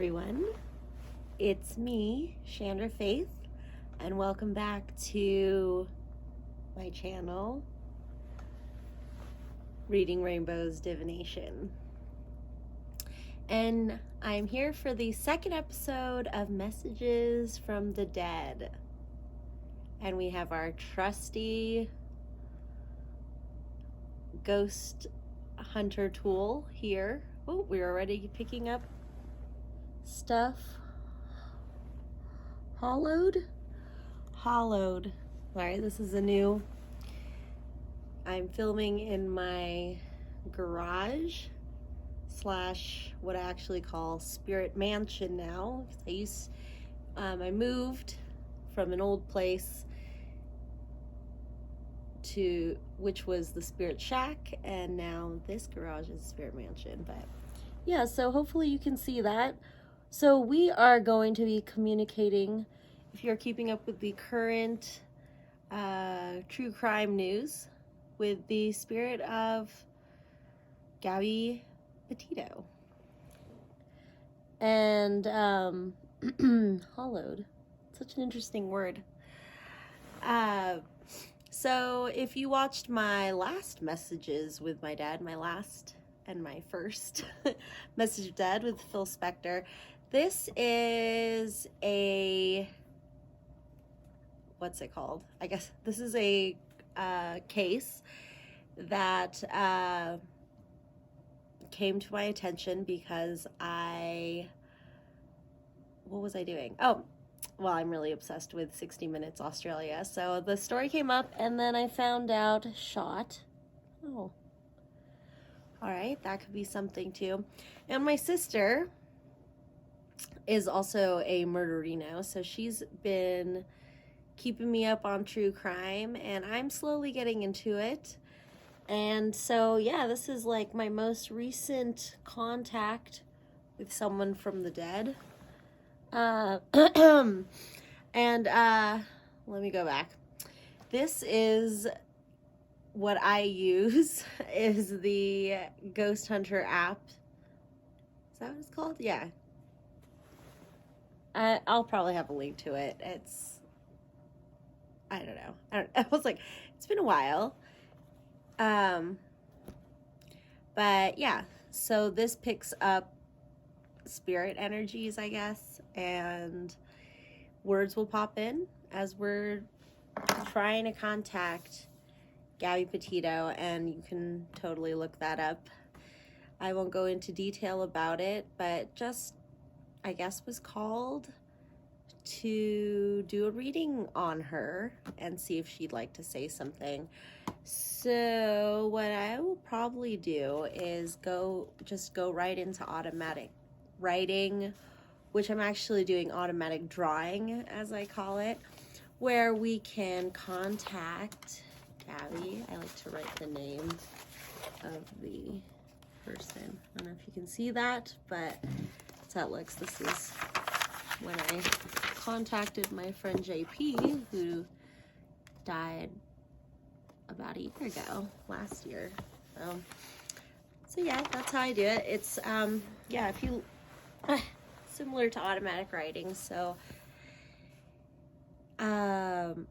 everyone. It's me, ShandrahFaith, and welcome back to my channel, Reading Rainbow's Divination. And I'm here for the second episode of Messages from the Dead. And we have our trusty ghost hunter tool here. Oh, we're already picking up stuff. Hollowed. All right, this is I'm filming in my garage slash what I actually call spirit mansion now. I moved from an old place to which was the spirit shack, and now this garage is spirit mansion. But yeah, so hopefully you can see that. So we are going to be communicating, if you're keeping up with the current true crime news, with the spirit of Gabby Petito. And hollowed, such an interesting word. So if you watched my last messages with my dad, my last and my first message of dad with Phil Spector, this is what's it called? I guess this is a case that came to my attention because what was I doing? Oh, well, I'm really obsessed with 60 Minutes Australia. So the story came up, and then I found out shot. Oh, all right, that could be something too. And my sister is also a murderino, so she's been keeping me up on true crime, and I'm slowly getting into it. And so, yeah, this is like my most recent contact with someone from the dead. And let me go back. This is what I use is the Ghost Hunter app. Is that what it's called? Yeah. I'll probably have a link to it. I don't know. I was like, it's been a while. But yeah, so this picks up spirit energies, I guess, and words will pop in as we're trying to contact Gabby Petito, and you can totally look that up. I won't go into detail about it, but just, I guess, was called to do a reading on her and see if she'd like to say something. So what I will probably do is go right into automatic writing, which I'm actually doing automatic drawing, as I call it, where we can contact Gabby. I like to write the name of the person. I don't know if you can see that, but that's how it looks. This is when I contacted my friend JP, who died about a year ago, last year. So yeah, that's how I do it. It's yeah, if you similar to automatic writing. So I'm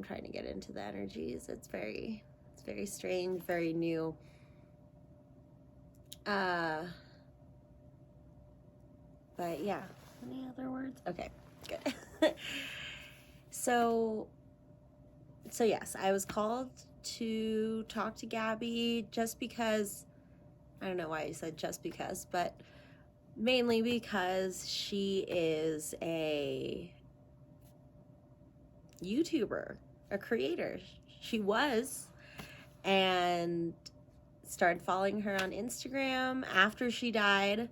trying to get into the energies. It's very strange, very new. But yeah, any other words? Okay, good. So yes, I was called to talk to Gabby just because, I don't know why I said just because, but mainly because she is a YouTuber, a creator. She was, and started following her on Instagram after she died.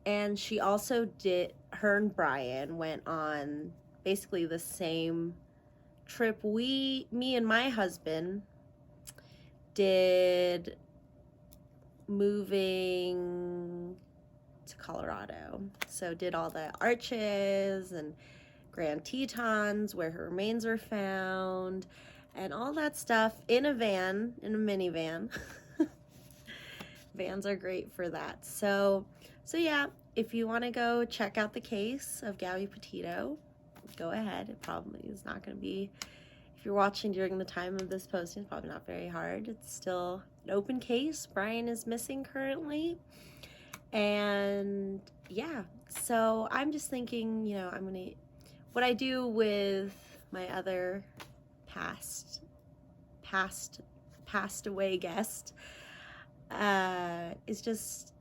And she also her and Brian went on basically the same trip me and my husband did, moving to Colorado. So did all the arches and Grand Tetons where her remains were found and all that stuff in a minivan. Bands are great for that. So yeah, if you want to go check out the case of Gabby Petito, go ahead. It probably is not going to be, if you're watching during the time of this posting, it's probably not very hard. It's still an open case. Brian is missing currently. And yeah, so I'm just thinking, you know, what I do with my other passed away guest is just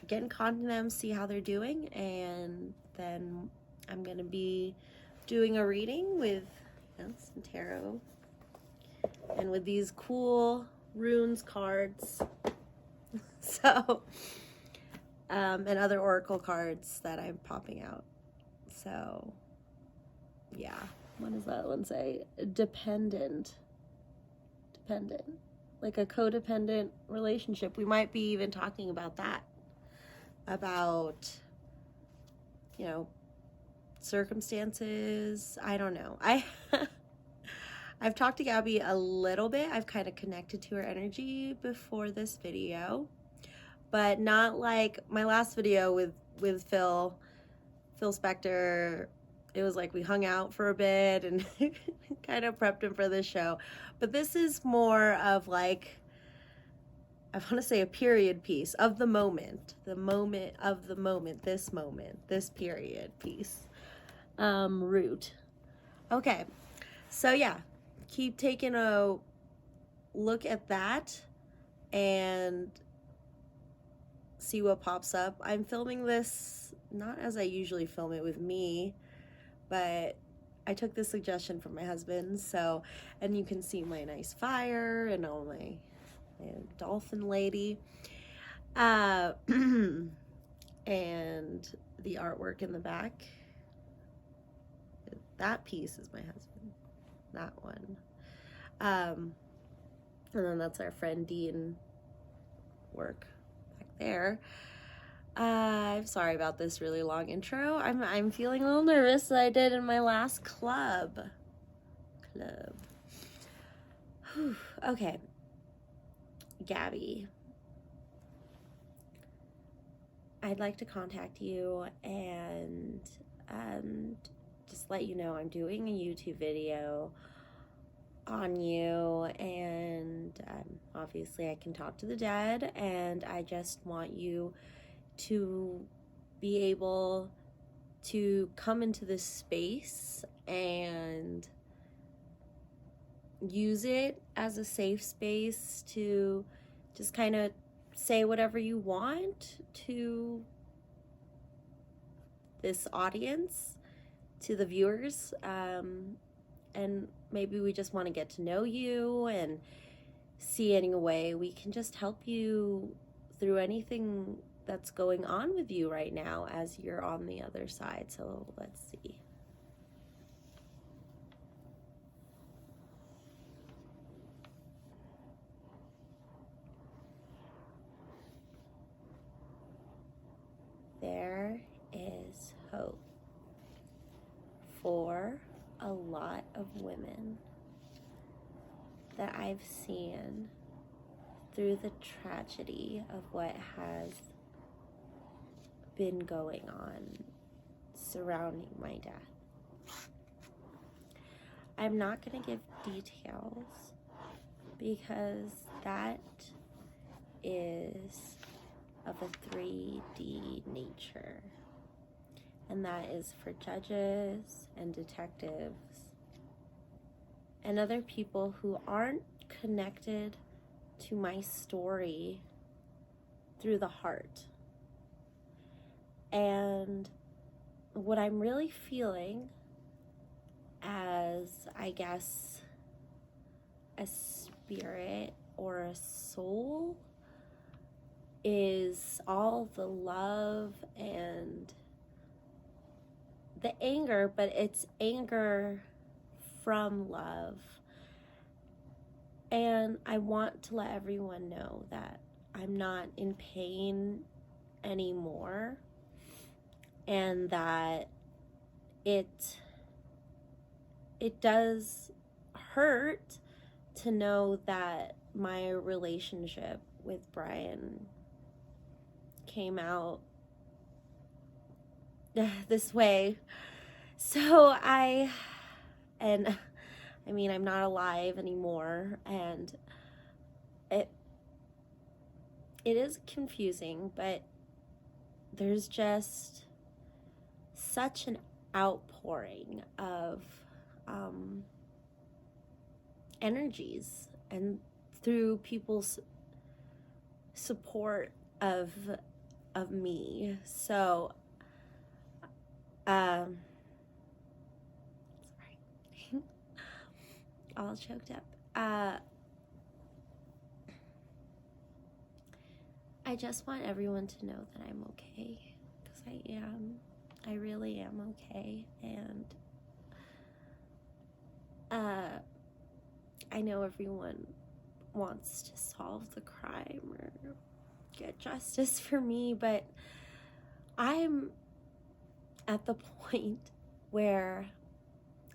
get in contact with them, see how they're doing, and then I'm gonna be doing a reading with, you know, some tarot and with these cool runes cards. So and other oracle cards that I'm popping out. So yeah, what does that one say? Dependent, like a codependent relationship. We might be even talking about that, about, you know, circumstances. I don't know. I've talked to Gabby a little bit. I've kind of connected to her energy before this video, but not like my last video with Phil Spector. It was like we hung out for a bit and kind of prepped him for this show. But this is more of like, I want to say a period piece of the moment, this period piece. Root. Okay. So yeah, keep taking a look at that and see what pops up. I'm filming this not as I usually film it with me, but I took this suggestion from my husband. So, and you can see my nice fire and all my dolphin lady, and the artwork in the back. That piece is my husband, that one. And then that's our friend Dean work back there. I'm sorry about this really long intro. I'm feeling a little nervous that I did in my last club. Whew. Okay, Gabby, I'd like to contact you and just let you know I'm doing a YouTube video on you, and obviously I can talk to the dead, and I just want you to be able to come into this space and use it as a safe space to just kind of say whatever you want to this audience, to the viewers, and maybe we just want to get to know you and see any way we can just help you through anything that's going on with you right now as you're on the other side. So let's see. There is hope for a lot of women that I've seen through the tragedy of what has been going on surrounding my death. I'm not going to give details because that is of a 3D nature, and that is for judges and detectives and other people who aren't connected to my story through the heart. And what I'm really feeling as, I guess, a spirit or a soul is all the love and the anger, but it's anger from love. And I want to let everyone know that I'm not in pain anymore, and that it does hurt to know that my relationship with Brian came out this way. So I mean, I'm not alive anymore, and it is confusing, but there's just such an outpouring of energies, and through people's support of me. So sorry, all choked up. I just want everyone to know that I'm okay, because I am. I really am okay, and I know everyone wants to solve the crime or get justice for me, but I'm at the point where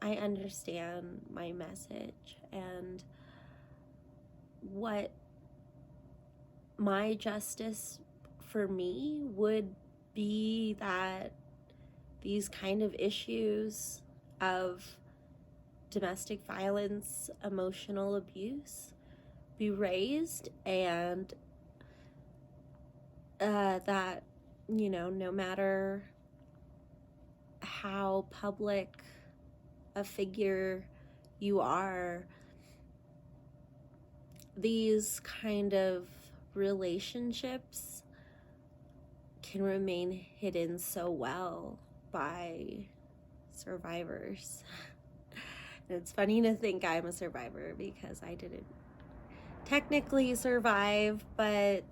I understand my message and what my justice for me would be, that these kind of issues of domestic violence, emotional abuse be raised, and that, you know, no matter how public a figure you are, these kind of relationships can remain hidden so well by survivors. And it's funny to think I'm a survivor, because I didn't technically survive, but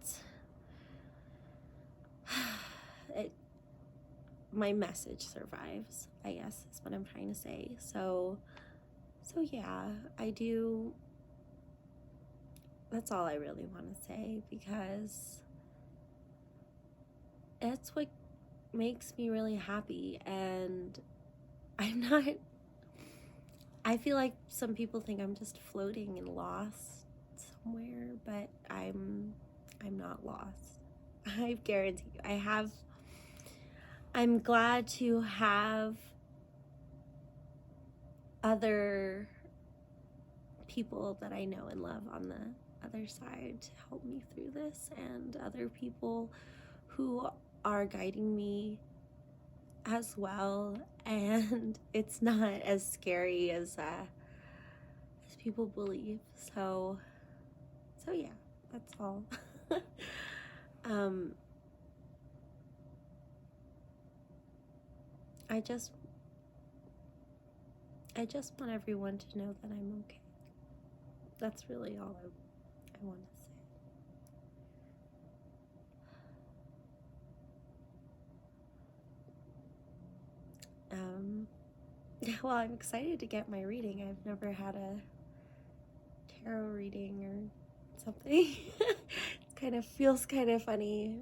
my message survives, I guess is what I'm trying to say. So yeah, I do. That's all I really want to say, because it's what makes me really happy. And I feel like some people think I'm just floating and lost somewhere, but I'm not lost. I guarantee you, I'm glad to have other people that I know and love on the other side to help me through this, and other people who are guiding me as well. And it's not as scary as people believe. So yeah, that's all. I just want everyone to know that I'm okay. That's really all I want to say. Well, I'm excited to get my reading. I've never had a tarot reading or something. It feels kind of funny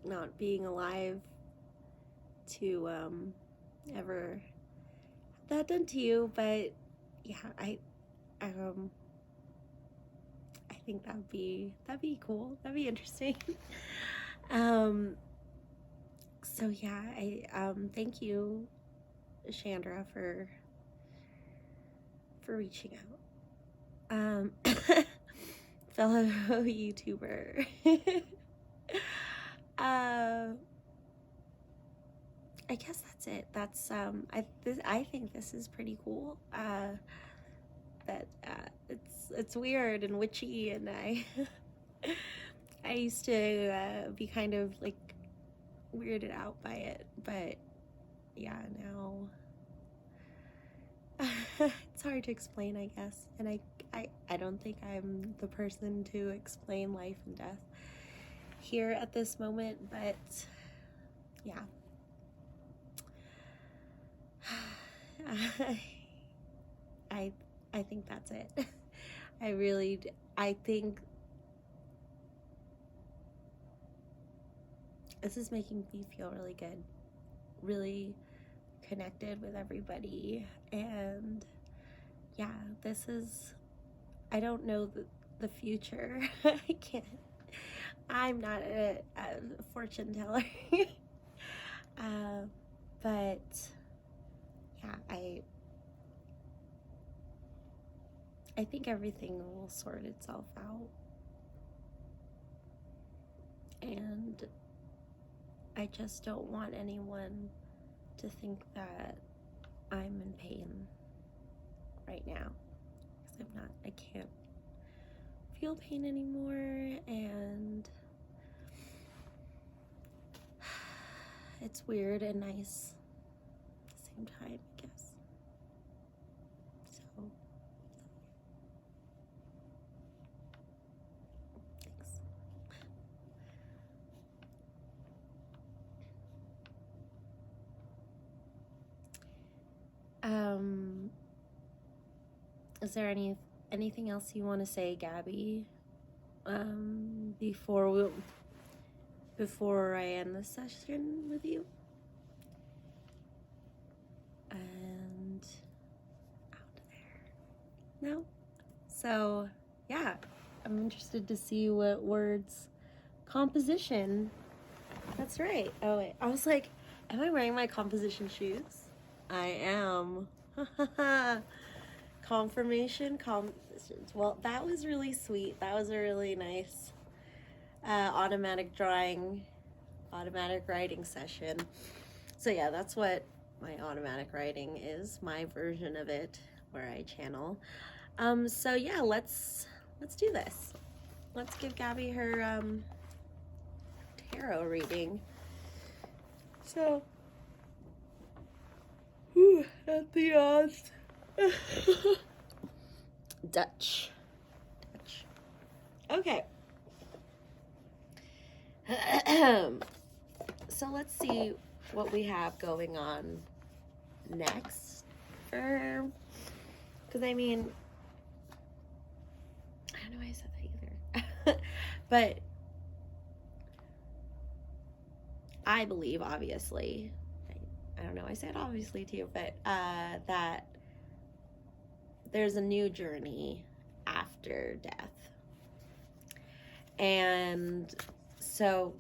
not being alive to ever have that done to you, but yeah, I think that'd be cool. That'd be interesting. So yeah, I thank you, Chandra, for reaching out. Fellow YouTuber. I guess that's it. That's I think this is pretty cool. That it's weird and witchy, and I used to be kind of like weirded out by it, but yeah, now it's hard to explain, I guess. And I don't think I'm the person to explain life and death here at this moment, but yeah. I think that's it. I think this is making me feel really good, really connected with everybody. And yeah, I don't know the future. I'm not a fortune teller. But yeah, I think everything will sort itself out. And I just don't want anyone to think that I'm in pain right now. Because I'm not. I can't feel pain anymore, and it's weird and nice at the same time, I guess. So, thanks. Is there anything else you want to say, Gabby? Before I end the session with you? And out there. No? So, yeah, I'm interested to see what words composition. That's right. Oh, wait. I was like, am I wearing my composition shoes? I am. Confirmation, compositions. Well, that was really sweet. That was a really nice automatic writing session. So yeah, that's what my automatic writing is, my version of it, where I channel. So yeah, let's do this. Let's give Gabby her tarot reading. So, at the odds. Dutch. Okay. So let's see what we have going on next for her. Because I mean, I don't know why I said that either. But I believe, obviously, I don't know, I said obviously too, but that there's a new journey after death. And so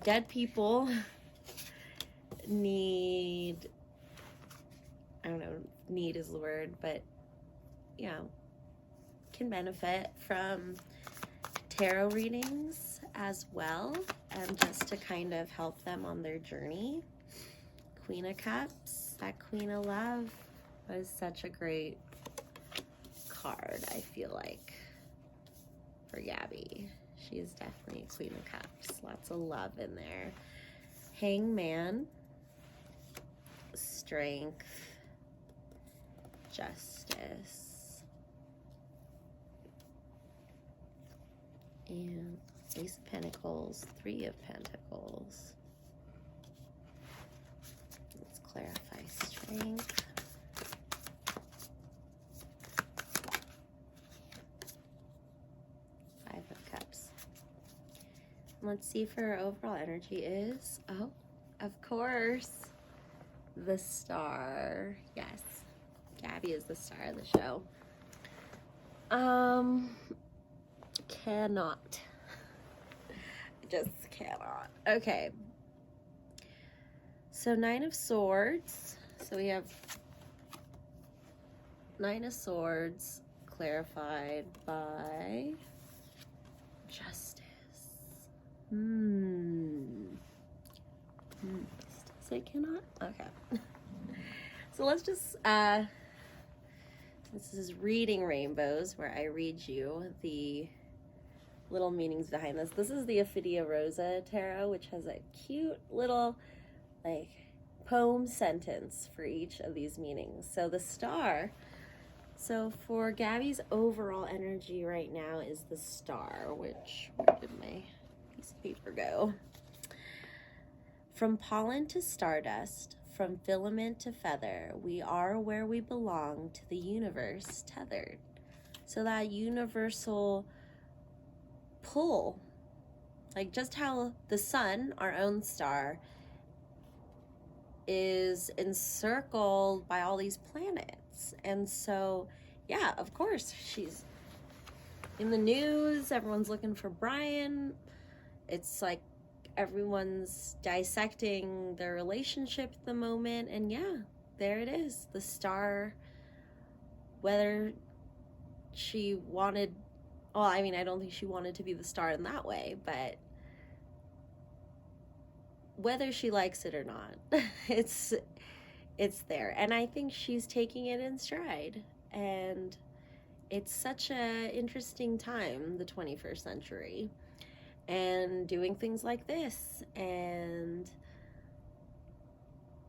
dead people need, I don't know, need is the word, but, you know, can benefit from tarot readings as well, and just to kind of help them on their journey. Queen of Cups, that Queen of Love was such a great card, I feel like, for Gabby. She is definitely a Queen of Cups. Lots of love in there. Hangman, Strength, Justice, and Ace of Pentacles, Three of Pentacles. Let's clarify Strength. Five of Cups. Let's see if her overall energy is, oh, of course, the Star. Yes, Gabby is the star of the show. Cannot. Just cannot. Okay. So Nine of Swords. So we have Nine of Swords clarified by Justice. Say cannot? Okay. So let's just, this is Reading Rainbows, where I read you the little meanings behind this. This is the Ophidia Rosa Tarot, which has a cute little, like, poem sentence for each of these meanings. So the Star, so for Gabby's overall energy right now is the Star, which, where did my piece of paper go? From pollen to stardust, from filament to feather, we are where we belong to the universe tethered. So that universal pull, like just how the sun, our own star, is encircled by all these planets. And so, yeah, of course, she's in the news. Everyone's looking for Brian. it's like everyone's dissecting their relationship at the moment, and yeah, there it is, the star. Whether she wanted, well, I mean, I don't think she wanted to be the star in that way, but whether she likes it or not, it's there, and I think she's taking it in stride. And it's such a interesting time, the 21st century, and doing things like this and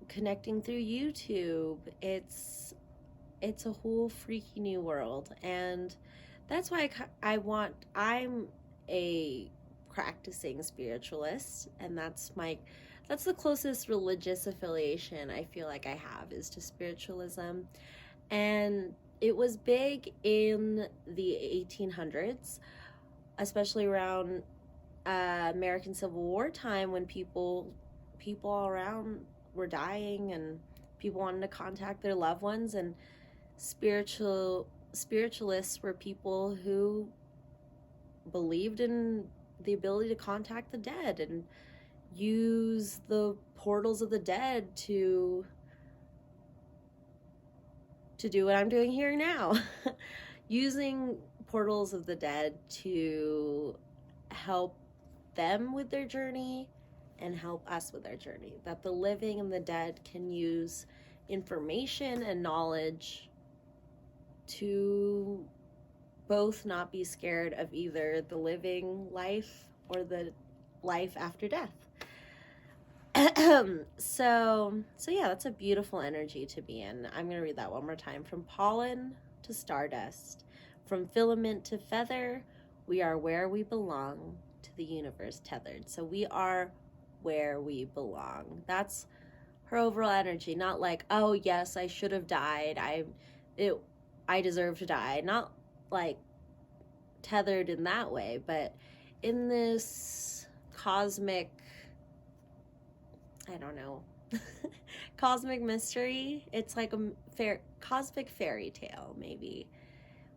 connecting through YouTube. It's a whole freaky new world, and that's why I'm a practicing spiritualist, and that's the closest religious affiliation I feel like I have, is to spiritualism. And it was big in the 1800s, especially around American Civil War time, when people all around were dying and people wanted to contact their loved ones, and spiritualists were people who believed in the ability to contact the dead and use the portals of the dead to do what I'm doing here now. Using portals of the dead to help them with their journey and help us with our journey. That the living and the dead can use information and knowledge to both not be scared of either the living life or the life after death. So yeah, that's a beautiful energy to be in. I'm going to read that one more time. From pollen to stardust, from filament to feather, we are where we belong, to the universe tethered. So we are where we belong. That's her overall energy. Not like, oh yes, I should have died, I deserve to die. Not like tethered in that way, but in this cosmic, I don't know, cosmic mystery. It's like a cosmic fairy tale, maybe,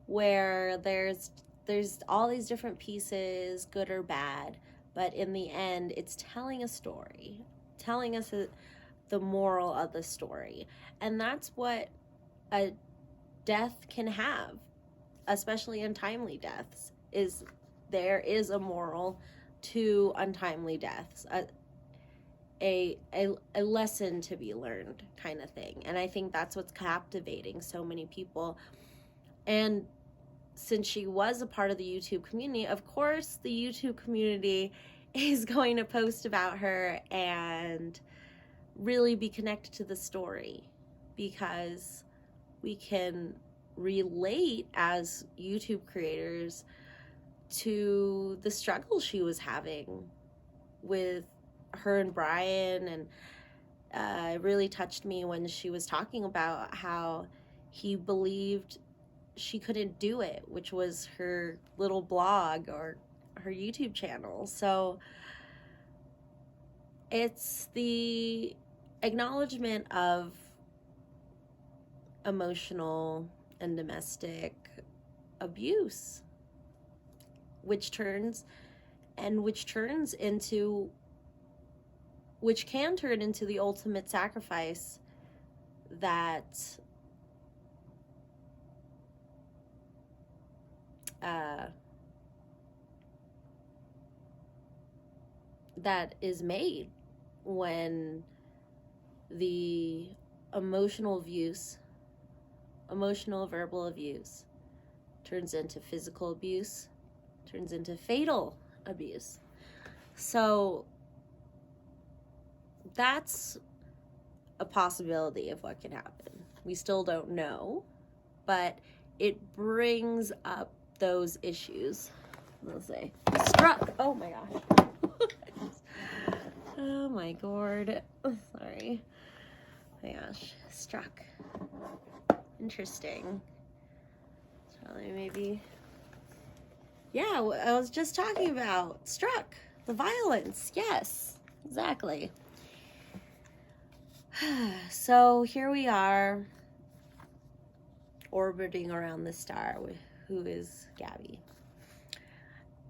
where there's all these different pieces, good or bad, but in the end, it's telling a story, telling us the moral of the story. And that's what a death can have, especially untimely deaths, is there is a moral to untimely deaths, a lesson to be learned kind of thing. And I think that's what's captivating so many people. And since she was a part of the YouTube community, of course the YouTube community is going to post about her and really be connected to the story, because we can relate as YouTube creators to the struggle she was having with her and Brian. And it really touched me when she was talking about how he believed she couldn't do it, which was her little blog or her YouTube channel. So it's the acknowledgement of emotional and domestic abuse, which can turn into the ultimate sacrifice that that is made when the emotional verbal abuse turns into physical abuse, turns into fatal abuse. So that's a possibility of what can happen. We still don't know, but it brings up those issues. Let's say struck. Oh my gosh. Oh my god. Sorry. Oh my gosh. Struck. Interesting. Charlie, maybe. Yeah, I was just talking about struck. The violence. Yes, exactly. So here we are, orbiting around the star, who is Gabby.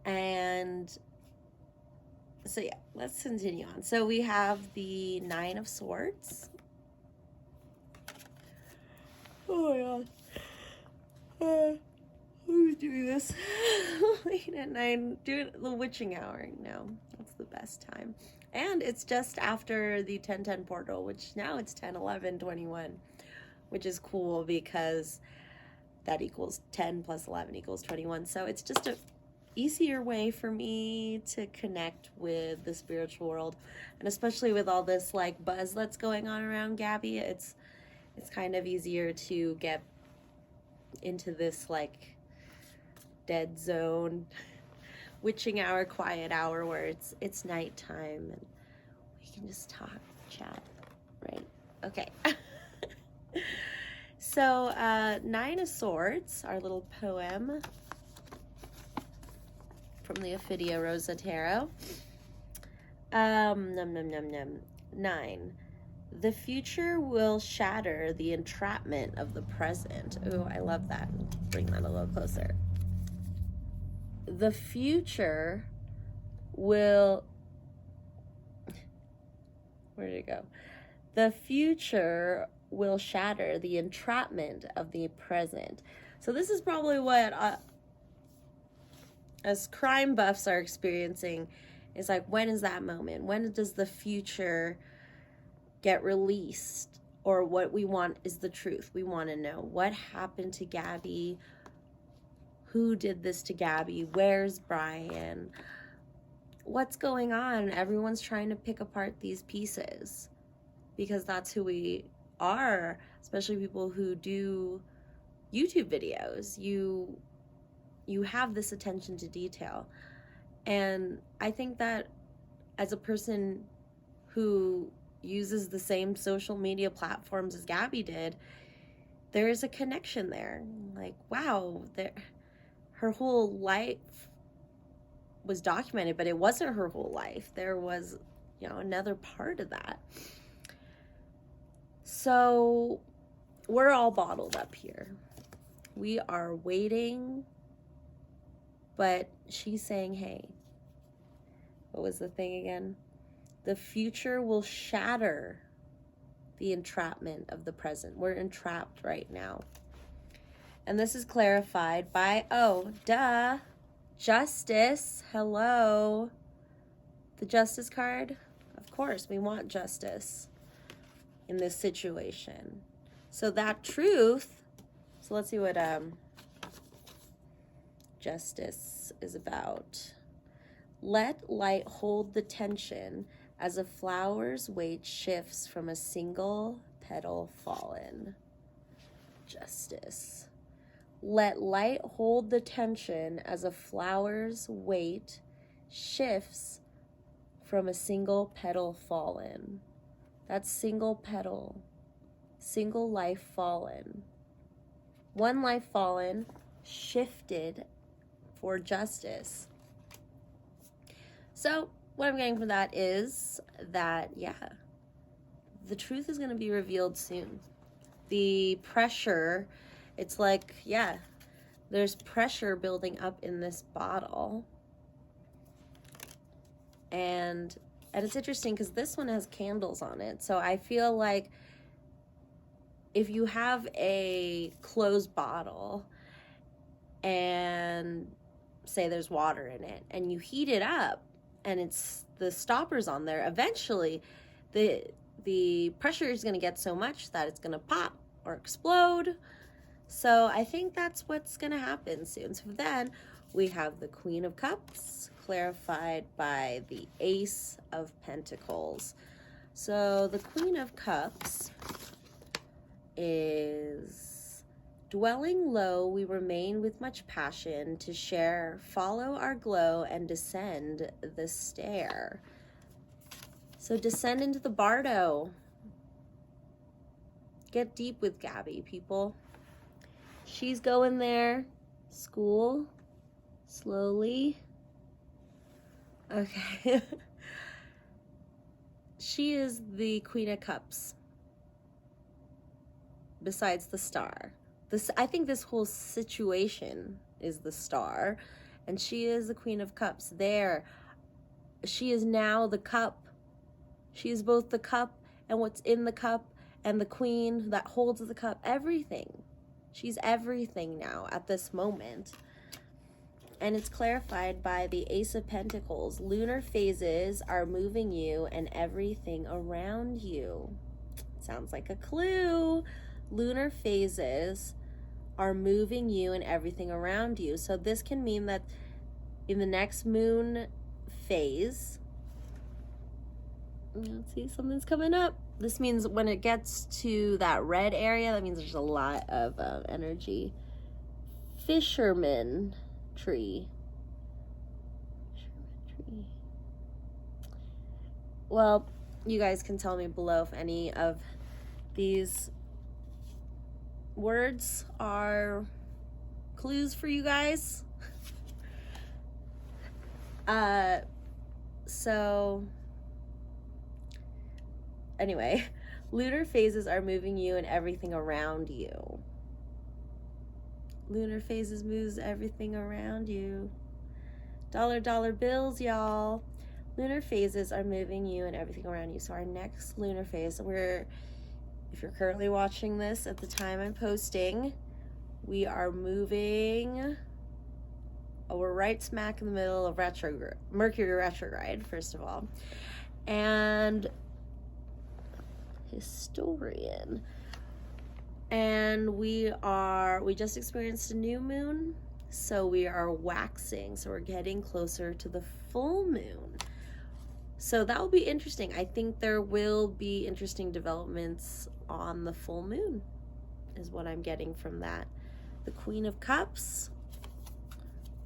And So yeah, let's continue on. So we have the Nine of Swords. Oh my god. Who's doing this late at night? Do it the witching hour. No, that's the best time. And it's just after the 10:10 portal, which now it's 10:11:21, which is cool because that equals 10 plus 11 equals 21. So it's just a easier way for me to connect with the spiritual world, and especially with all this like buzz that's going on around Gabby, it's kind of easier to get into this like dead zone, witching hour, quiet hour, where it's nighttime and we can just talk, chat, right? Okay. So Nine of Swords, our little poem from the Ophidia Rosa Tarot. Num num num num. 9. The future will shatter the entrapment of the present. Ooh, I love that. Bring that a little closer. The future will... Where did it go? The future will shatter the entrapment of the present. So this is probably what as crime buffs are experiencing. Is like, when is that moment? When does the future get released? Or what we want is the truth. We want to know what happened to Gabby. Who did this to Gabby? Where's Brian? What's going on? Everyone's trying to pick apart these pieces because that's who we are, especially people who do YouTube videos. You have this attention to detail. And I think that as a person who uses the same social media platforms as Gabby did, there is a connection there. Like, wow, her whole life was documented, but it wasn't her whole life. There was, another part of that. So we're all bottled up here. We are waiting, but she's saying, hey, what was the thing again? The future will shatter the entrapment of the present. We're entrapped right now. And this is clarified by, justice. Hello. The justice card. Of course, we want justice in this situation. So that truth, so let's see what justice is about. Let light hold the tension as a flower's weight shifts from a single petal fallen. Justice. Let light hold the tension as a flower's weight shifts from a single petal fallen. That's single petal, single life fallen. One life fallen, shifted for justice. So what I'm getting from that is that, the truth is going to be revealed soon. The pressure, it's like, there's pressure building up in this bottle. And it's interesting because this one has candles on it. So I feel like if you have a closed bottle and say there's water in it and you heat it up, and it's the stoppers on there, eventually the pressure is going to get so much that it's going to pop or explode. So I think that's what's going to happen soon. So then we have the Queen of Cups clarified by the Ace of Pentacles. So the Queen of Cups is: dwelling low, we remain with much passion to share, follow our glow, and descend the stair. So descend into the bardo. Get deep with Gabby, people. She's going there. School. Slowly. Okay. She is the Queen of Cups. Besides the Star. I think this whole situation is the Star, and she is the Queen of Cups. There, she is now the cup. She is both the cup and what's in the cup and the queen that holds the cup, everything. She's everything now at this moment. And it's clarified by the Ace of Pentacles. Lunar phases are moving you and everything around you. Sounds like a clue. Lunar phases are moving you and everything around you. So this can mean that in the next moon phase, let's see, something's coming up. This means when it gets to that red area, that means there's a lot of energy. Fisherman tree. Well, you guys can tell me below if any of these words are clues for you guys. So anyway, lunar phases are moving you and everything around you. Lunar phases moves everything around you. Dollar bills, y'all. Lunar phases are moving you and everything around you. So our next lunar phase, if you're currently watching this at the time I'm posting, we are moving, we're right smack in the middle of Mercury retrograde, first of all. And historian. And we just experienced a new moon, so we are waxing, so we're getting closer to the full moon. So that will be interesting. I think there will be interesting developments on the full moon, is what I'm getting from that. The Queen of Cups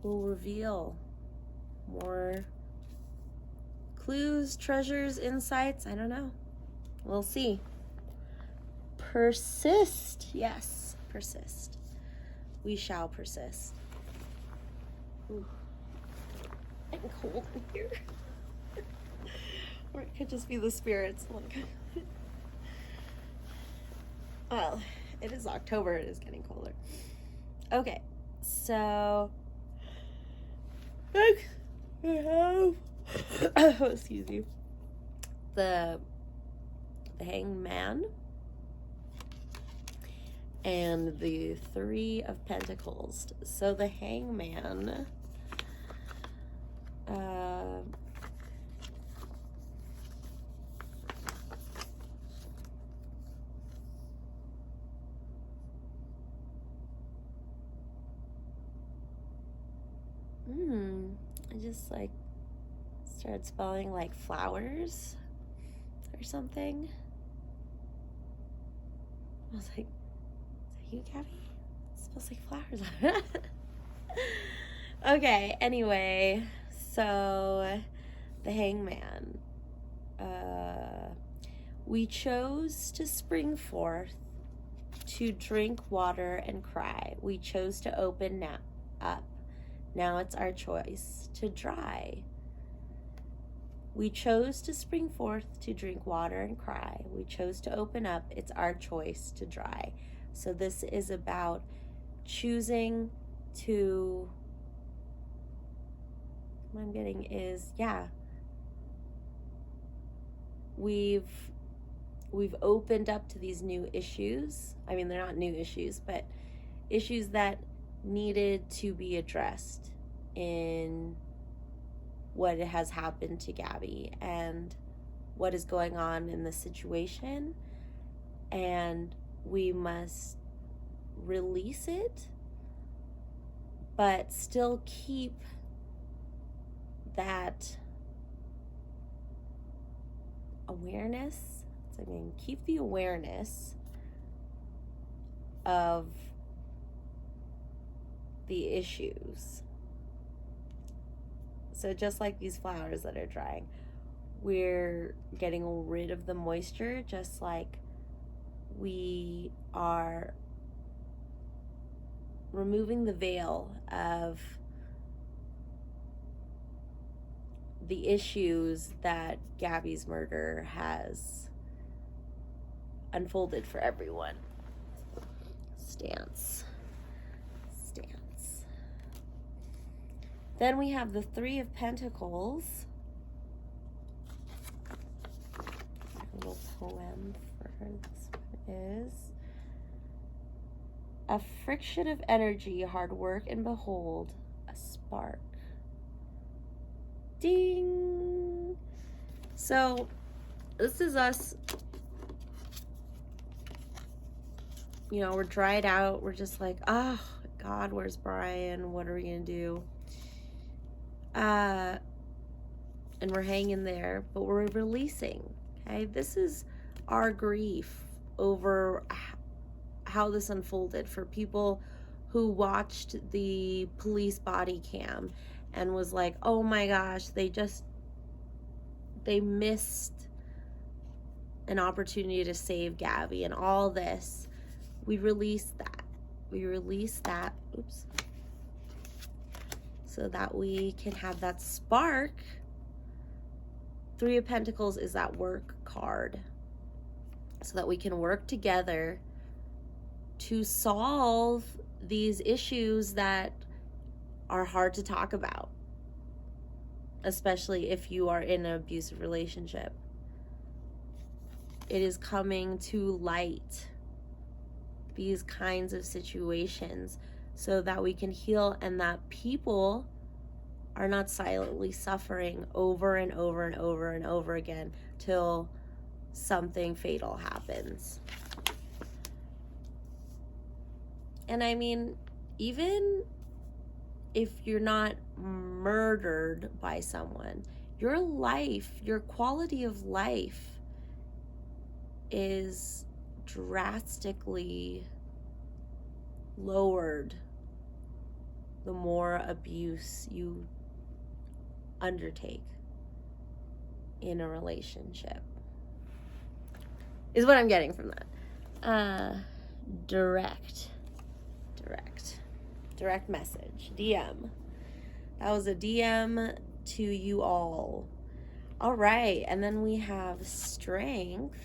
will reveal more clues, treasures, insights. I don't know. We'll see. Persist. Yes, persist. We shall persist. Ooh. I'm cold in here. Or it could just be the spirits. Look. Well, it is October. It is getting colder. Okay, so I have excuse me. The Hanged Man and the Three of Pentacles. So the Hangman, I just like started spelling like flowers or something. I was like, is that you, Gabby? It smells like flowers. Okay, anyway, so the Hangman. We chose to spring forth, to drink water and cry. We chose to open up. Now it's our choice to dry. We chose to spring forth, to drink water and cry. We chose to open up. It's our choice to dry. So this is about choosing to, what I'm getting is, yeah, we've opened up to these new issues. I mean, they're not new issues, but issues that needed to be addressed in what has happened to Gabby and what is going on in the situation, and we must release it, but still keep that awareness. I mean, keep the awareness of the issues. So just like these flowers that are drying, we're getting rid of the moisture, just like we are removing the veil of the issues that Gabby's murder has unfolded for everyone. Stance. Then we have the Three of Pentacles. poem for this one is: a friction of energy, hard work, and behold, a spark. Ding! So, this is us. You know, we're dried out. We're just like, oh, God, where's Brian? What are we going to do? And we're hanging there, but we're releasing. Okay, this is our grief over how this unfolded for people who watched the police body cam and was like, oh my gosh, they missed an opportunity to save Gabby and all this. We released that. Oops. So that we can have that spark. Three of Pentacles is that work card. So that we can work together to solve these issues that are hard to talk about, especially if you are in an abusive relationship. It is coming to light, these kinds of situations, so that we can heal and that people are not silently suffering over and over and over and over again till something fatal happens. And I mean, even if you're not murdered by someone, your life, your quality of life is drastically lowered the more abuse you undertake in a relationship, is what I'm getting from that. Direct message, DM. That was a DM to you all. All right, and then we have strength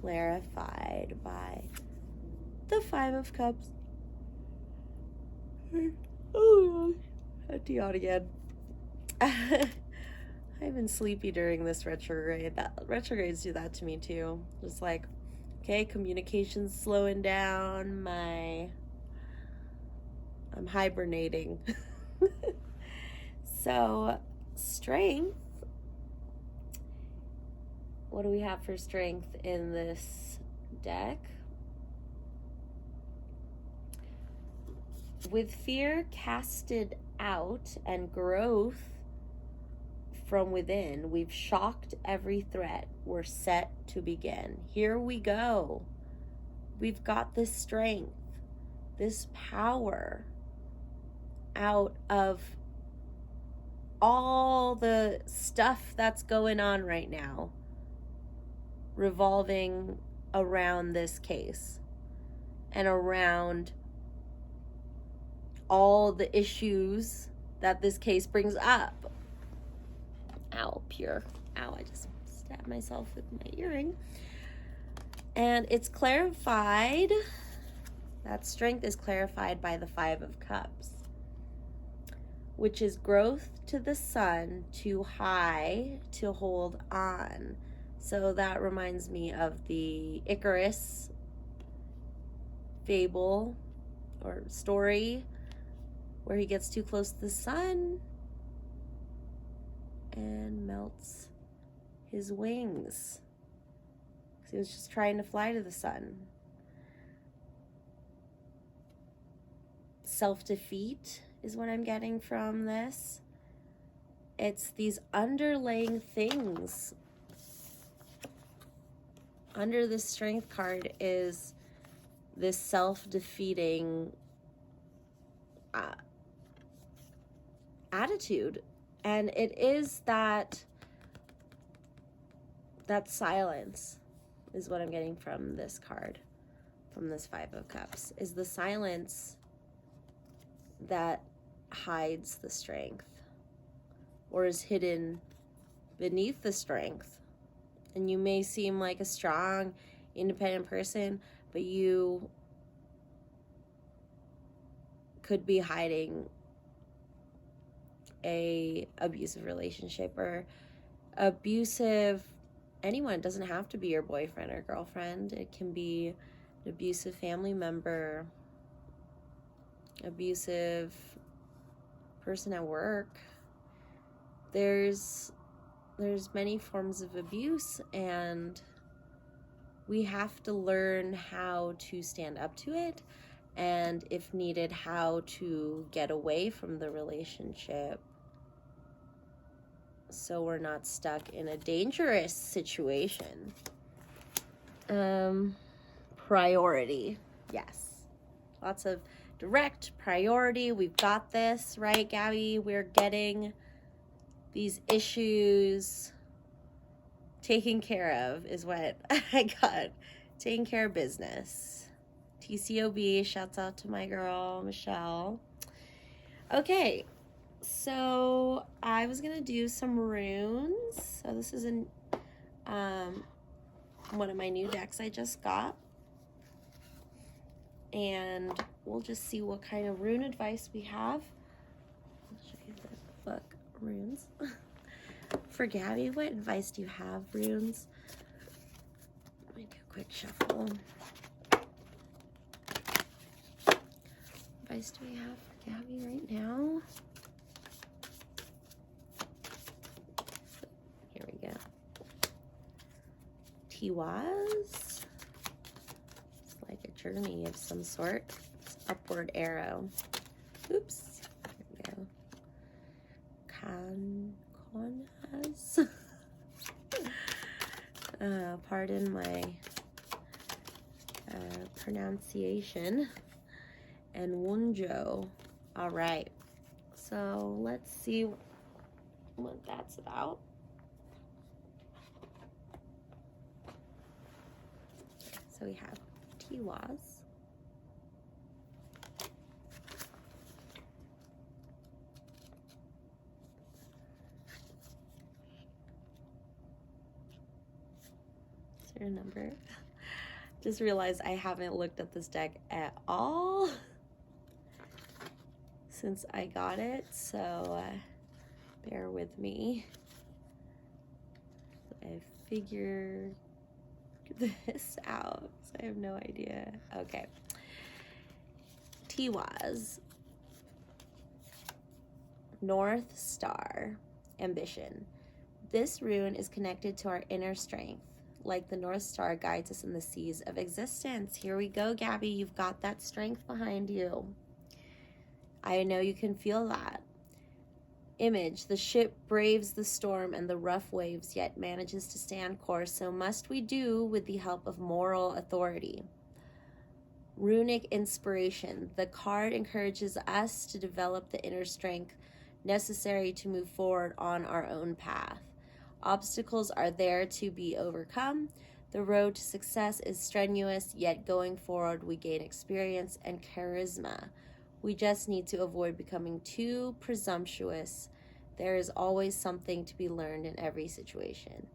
clarified by the Five of Cups. Oh gosh, yawn again. I've been sleepy during this retrograde. Retrogrades do that to me too. Just like, okay, communication's slowing down. I'm hibernating. So, strength. What do we have for strength in this deck? With fear casted out and growth from within, we've shocked every threat. We're set to begin. Here we go. We've got this strength, this power out of all the stuff that's going on right now, revolving around this case and around all the issues that this case brings up. Ow, I just stabbed myself with my earring. And it's clarified, that strength is clarified by the Five of Cups, which is growth to the sun, too high to hold on. So that reminds me of the Icarus fable or story, where he gets too close to the sun and melts his wings. He was just trying to fly to the sun. Self-defeat is what I'm getting from this. It's these underlying things. Under this strength card is this self-defeating attitude. And it is that silence is what I'm getting from this card, from this Five of Cups, is the silence that hides the strength or is hidden beneath the strength. And you may seem like a strong, independent person, but you could be hiding a abusive relationship or abusive anyone. It doesn't have to be your boyfriend or girlfriend. It can be an abusive family member, abusive person at work. There's many forms of abuse, and we have to learn how to stand up to it, and if needed, how to get away from the relationship so we're not stuck in a dangerous situation. Priority. Yes. Lots of direct priority. We've got this, right, Gabby? We're getting these issues taken care of is what I got. Taking care of business. TCOB, shouts out to my girl, Michelle. Okay, so I was going to do some runes. So this is one of my new decks I just got. And we'll just see what kind of rune advice we have. I'll show you the book, runes. For Gabby, what advice do you have, runes? Let me do a quick shuffle. What advice do we have for Gabby right now? Here we go. Tiwaz. It's like a journey of some sort. It's upward arrow. Oops. Here we go. Conaz. Pardon my pronunciation. And Wunjo. All right. So let's see what that's about. So we have Tiwaz. Is there a number? Just realized I haven't looked at this deck at all since I got it, so bear with me. I figured this out, so I have no idea. Okay. Tiwaz. North Star. Ambition. This rune is connected to our inner strength, like the North Star guides us in the seas of existence. Here we go, Gabby. You've got that strength behind you. I know you can feel that. Image. The ship braves the storm and the rough waves, yet manages to stay on course. So must we do with the help of moral authority. Runic inspiration. The card encourages us to develop the inner strength necessary to move forward on our own path. Obstacles are there to be overcome. The road to success is strenuous, yet going forward we gain experience and charisma. We just need to avoid becoming too presumptuous. There is always something to be learned in every situation.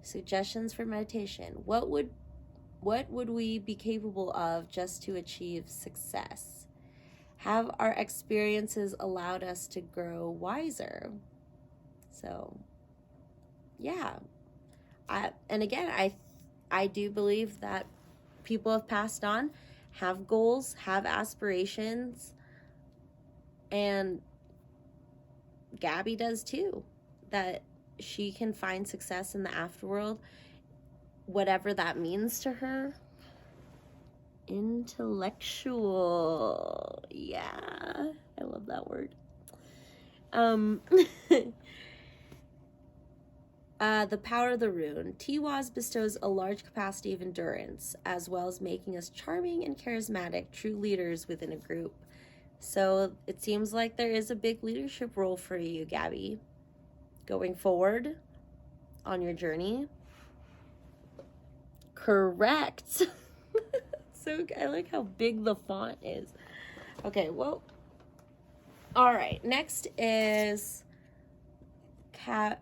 Suggestions for meditation. What would we be capable of just to achieve success? Have our experiences allowed us to grow wiser? So, yeah. I do believe that people have passed on, have goals, have aspirations, and Gabby does too, that she can find success in the afterworld, whatever that means to her. Intellectual. Yeah, I love that word. The power of the rune. Tiwaz bestows a large capacity of endurance, as well as making us charming and charismatic, true leaders within a group. So it seems like there is a big leadership role for you, Gabby, going forward on your journey. Correct. So I like how big the font is. Okay, well, all right. Next is Kaunaz.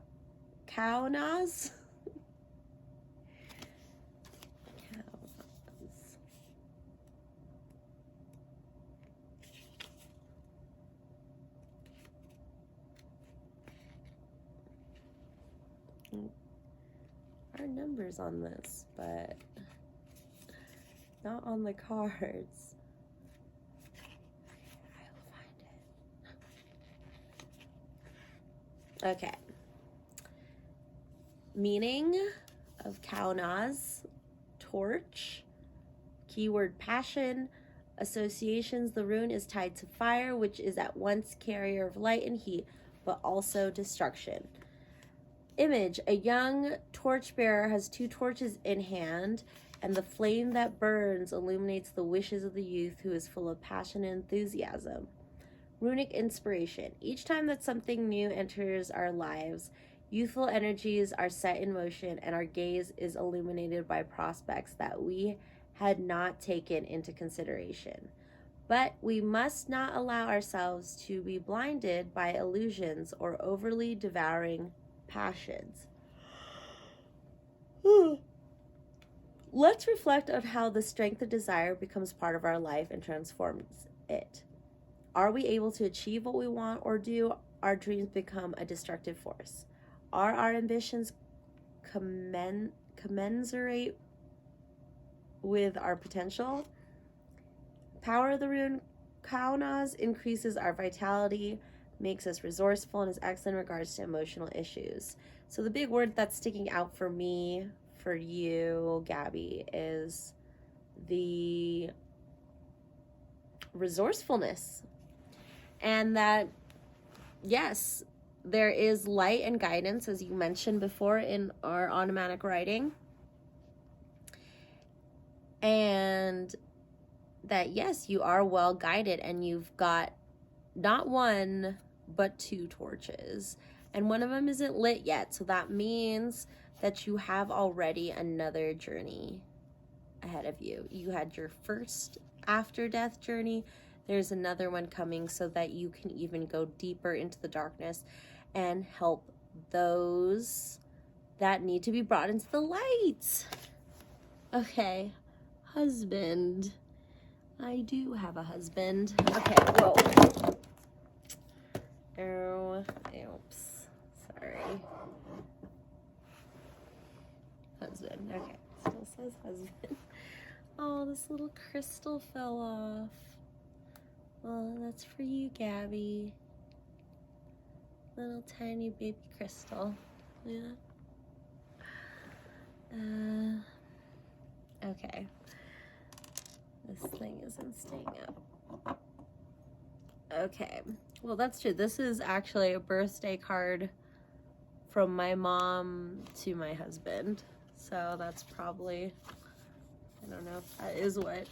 are numbers on this, but not on the cards. I will find it. Okay. Meaning of Kaunas, torch. Keyword passion. Associations, the rune is tied to fire, which is at once carrier of light and heat, but also destruction. Image, a young torchbearer has 2 torches in hand, and the flame that burns illuminates the wishes of the youth who is full of passion and enthusiasm. Runic inspiration, each time that something new enters our lives, youthful energies are set in motion and our gaze is illuminated by prospects that we had not taken into consideration. But we must not allow ourselves to be blinded by illusions or overly devouring passions. Let's reflect on how the strength of desire becomes part of our life and transforms it. Are we able to achieve what we want, or do our dreams become a destructive force? Are our ambitions commensurate with our potential? Power of the rune Kaunas increases our vitality, makes us resourceful, and is excellent in regards to emotional issues. So the big word that's sticking out for me, for you, Gabby, is the resourcefulness. And that, yes, there is light and guidance, as you mentioned before in our automatic writing. And that, yes, you are well guided, and you've got not 1, but 2 torches. And one of them isn't lit yet. So that means that you have already another journey ahead of you. You had your first after-death journey. There's another one coming so that you can even go deeper into the darkness and help those that need to be brought into the light. Okay. Husband. I do have a husband. Okay, whoa. Oh, oops. Sorry. Husband. Okay, still says husband. Oh, this little crystal fell off. Well, that's for you, Gabby. Little tiny baby crystal. Yeah. Okay. This thing isn't staying up. Okay. Well, that's true. This is actually a birthday card from my mom to my husband. So that's probably, I don't know if that is what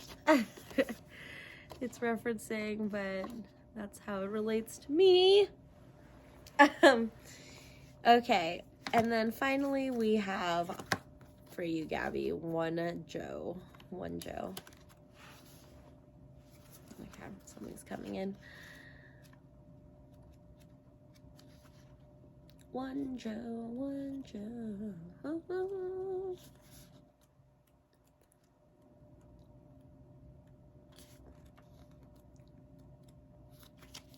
it's referencing, but that's how it relates to me. Okay. And then finally we have, for you, Gabby, one Joe. Okay, something's coming in. One Joe. Oh, oh.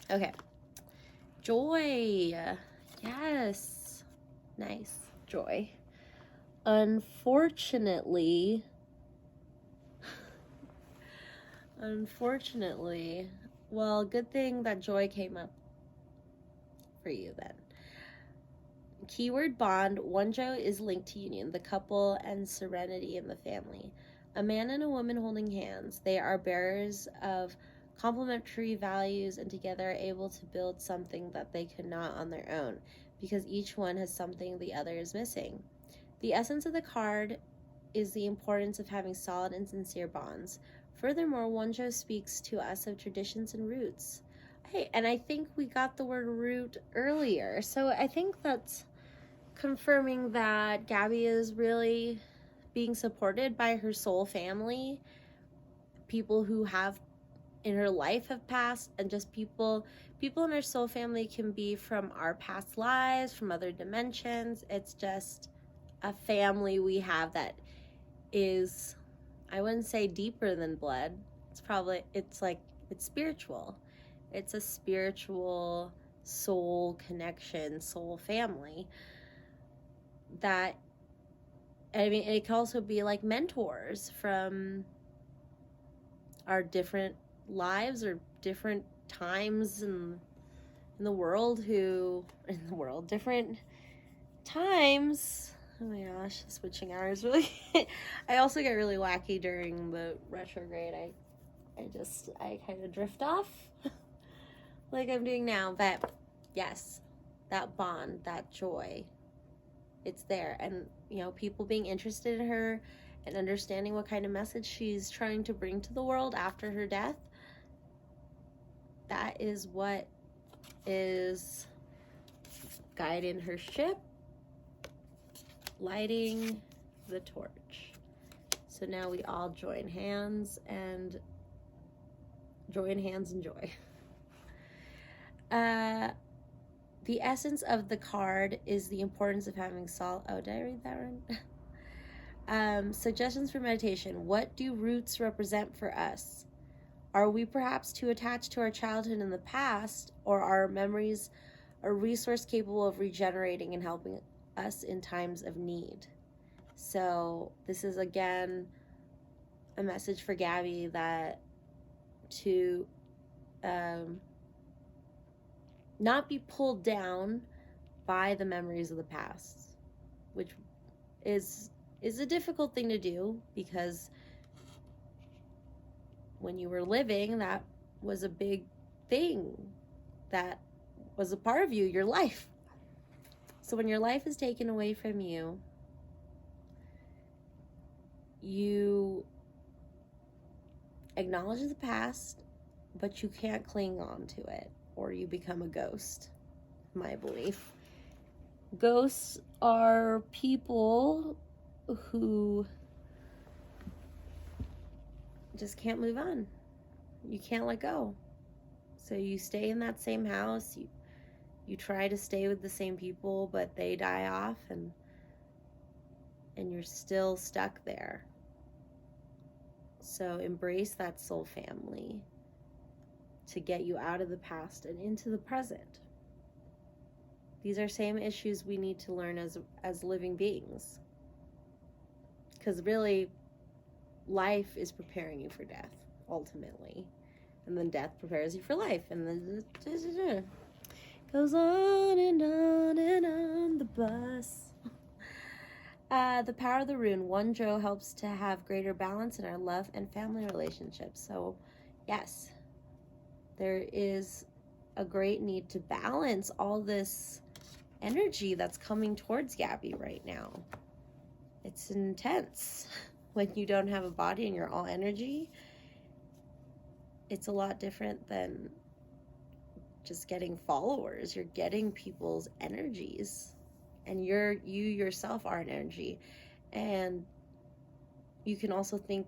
Okay. Joy. Yes. Nice. Joy. Unfortunately, well, good thing that joy came up for you then. Keyword bond. One Joe is linked to union, the couple, and serenity in the family. A man and a woman holding hands. They are bearers of complementary values and together are able to build something that they could not on their own, because each one has something the other is missing. The essence of the card is the importance of having solid and sincere bonds. Furthermore, One Joe speaks to us of traditions and roots. Hey, and I think we got the word root earlier, so I think that's confirming that Gabby is really being supported by her soul family. People who have in her life have passed, and just people in our soul family can be from our past lives, from other dimensions. It's just a family we have that is, I wouldn't say deeper than blood. It's spiritual. It's a spiritual soul connection, soul family that I mean, it can also be like mentors from our different lives or different times in the world different times. Oh my gosh, switching hours really. I also get really wacky during the retrograde. I kind of drift off like I'm doing now. But yes, that bond, that joy, it's there. And, people being interested in her and understanding what kind of message she's trying to bring to the world after her death, that is what is guiding her ship, lighting the torch. So now we all join hands and joy. The essence of the card is the importance of having salt. Oh, did I read that right? Suggestions for meditation. What do roots represent for us? Are we perhaps too attached to our childhood in the past, or are our memories a resource capable of regenerating and helping us in times of need? So this is again a message for Gabby that to not be pulled down by the memories of the past, which is a difficult thing to do, because when you were living, that was a big thing that was a part of you, your life. So when your life is taken away from you, you acknowledge the past, but you can't cling on to it, or you become a ghost, my belief. Ghosts are people who just can't move on. You can't let go. So you stay in that same house. You try to stay with the same people, but they die off, and you're still stuck there. So embrace that soul family to get you out of the past and into the present. These are same issues we need to learn as living beings. Because really, life is preparing you for death, ultimately. And then death prepares you for life. And then it goes on and on and on the bus. The power of the rune. One Joe helps to have greater balance in our love and family relationships. So, yes, there is a great need to balance all this energy that's coming towards Gabby right now. It's intense. When you don't have a body and you're all energy, it's a lot different than just getting followers. You're getting people's energies, and you yourself are an energy. And you can also think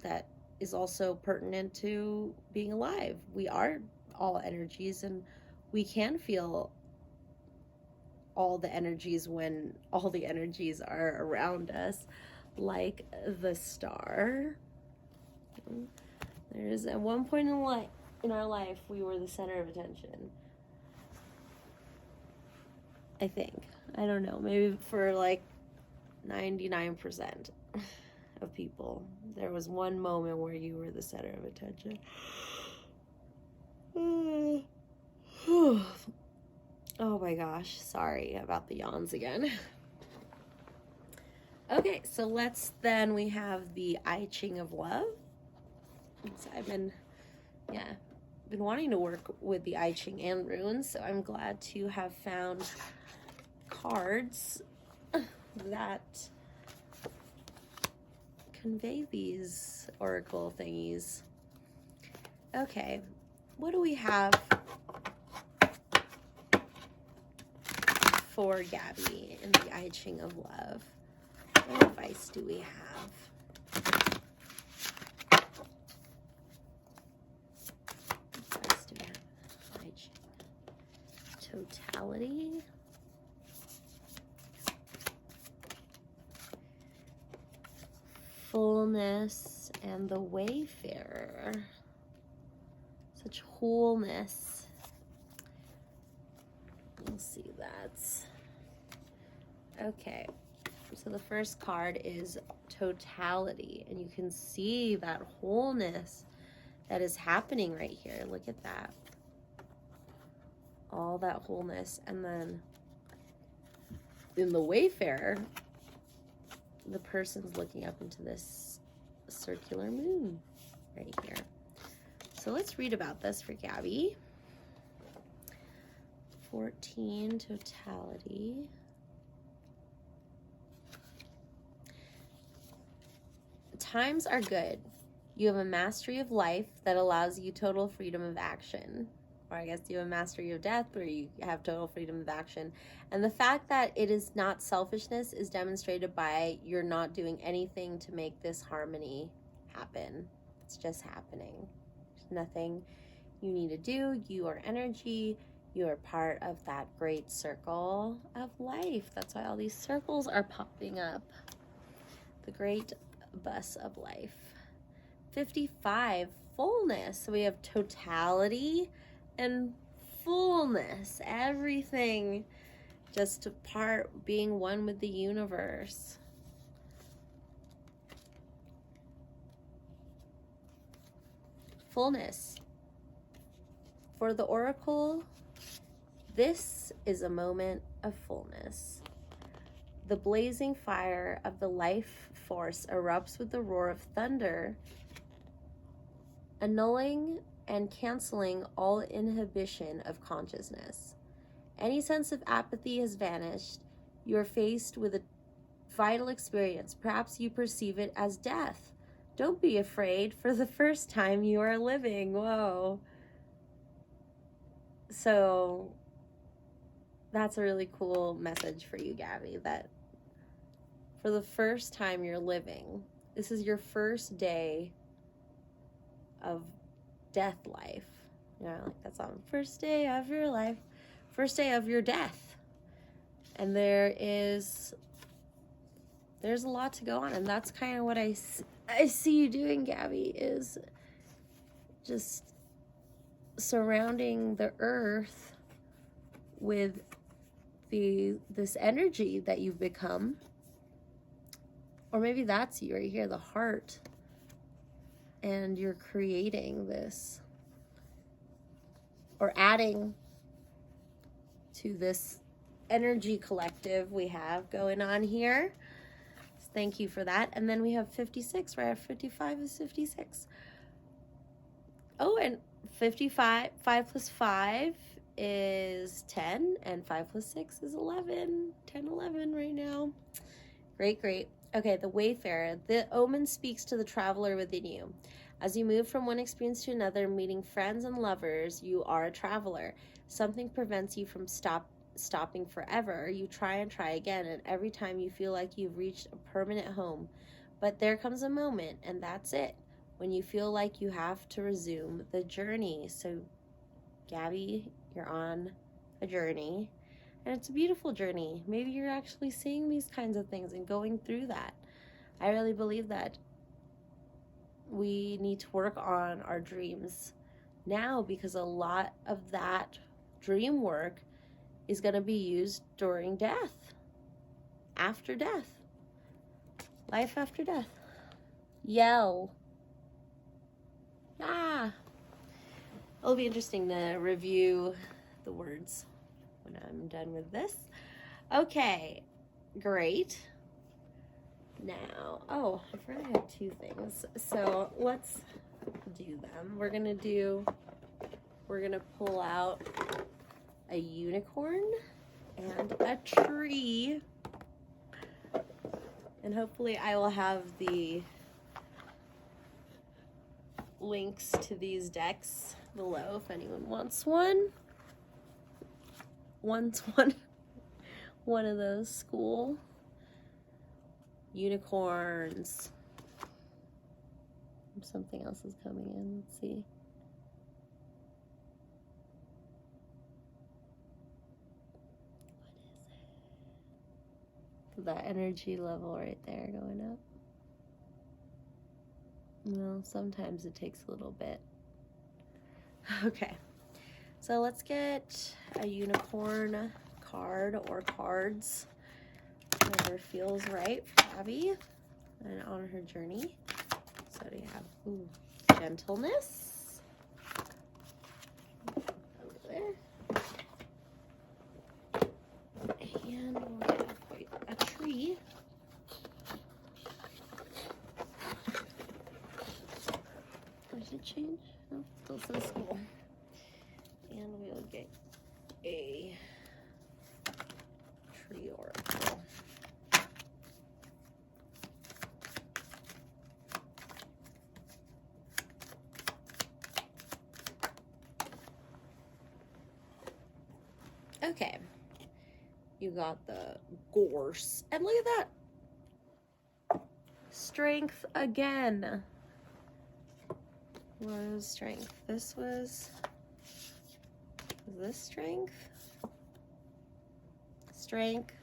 that is also pertinent to being alive. We are all energies, and we can feel all the energies when all the energies are around us, like the star. There's at one point in our life, we were the center of attention. I think. I don't know. Maybe for like 99% of people, there was one moment where you were the center of attention. Oh my gosh. Sorry about the yawns again. Okay, so we have the I Ching of Love. So I've been wanting to work with the I Ching and runes, so I'm glad to have found cards that convey these oracle thingies. Okay, what do we have for Gabby in the I Ching of Love? What advice do we have? Totality. Fullness and the wayfarer. Such wholeness. We'll see that. Okay. So the first card is totality, and you can see that wholeness that is happening right here. Look at that. All that wholeness. And then in the Wayfarer, the person's looking up into this circular moon right here. So let's read about this for Gabby. 14, totality. Times are good. You have a mastery of life that allows you total freedom of action. Or I guess you have a mastery of death where you have total freedom of action. And the fact that it is not selfishness is demonstrated by you're not doing anything to make this harmony happen. It's just happening. There's nothing you need to do. You are energy. You are part of that great circle of life. That's why all these circles are popping up. The great bus of life. 55, fullness. So we have totality and fullness. Everything just part, being one with the universe. Fullness. For the oracle, this is a moment of fullness. The blazing fire of the life force erupts with the roar of thunder, annulling and canceling all inhibition of consciousness. Any sense of apathy has vanished. You are faced with a vital experience. Perhaps you perceive it as death. Don't be afraid. For the first time, you are living. Whoa. So that's a really cool message for you, Gabby, that for the first time you're living. This is your first day of death life. You know, like that song, first day of your life, first day of your death. And there's a lot to go on. And that's kind of what I see you doing, Gabby, is just surrounding the earth with this energy that you've become. Or maybe that's you right here, the heart. And you're creating this, or adding to this energy collective we have going on here. So thank you for that. And then we have 56, right? 55 is 56. Oh, and 55, 5 plus 5 is 10, and 5 plus 6 is 11. 10, 11 right now. Great, great. Okay, the Wayfarer. The omen speaks to the traveler within you. As you move from one experience to another, meeting friends and lovers, you are a traveler. Something prevents you from stopping forever. You try and try again, and every time you feel like you've reached a permanent home. But there comes a moment, and that's it, when you feel like you have to resume the journey. So, Gabby, you're on a journey. And it's a beautiful journey. Maybe you're actually seeing these kinds of things and going through that. I really believe that we need to work on our dreams now, because a lot of that dream work is going to be used during death, after death, life after death. Yell. Ah. It'll be interesting to review the words when I'm done with this. Okay, great. Now, oh, I forgot I had 2 things. So let's do them. We're gonna pull out a unicorn and a tree. And hopefully I will have the links to these decks below if anyone wants one. One of those school unicorns. Something else is coming in. Let's see. What is it? That energy level right there going up. Well, sometimes it takes a little bit. Okay. So let's get a unicorn card or cards. whatever feels right for Gabby and on her journey. So we have gentleness. Over there. And we'll have a tree. Does it change? No, still says school. And we'll get a tree oracle. Okay. You got the gorse. And look at that. Strength again. What was strength? This was this strength? Strength.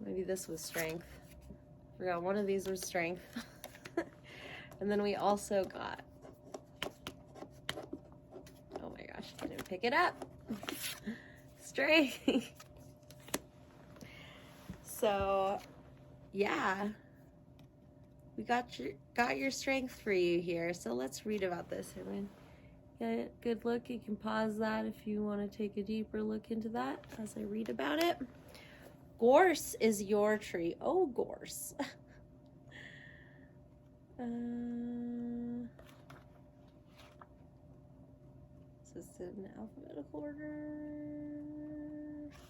Maybe this was strength. I forgot one of these was strength. And then we also got, oh my gosh, I didn't pick it up. Strength. So yeah, we got your strength for you here. So let's read about this. Everyone get a good look. You can pause that if you want to take a deeper look into that as I read about it. Gorse is your tree. Oh, gorse. Is this in alphabetical order?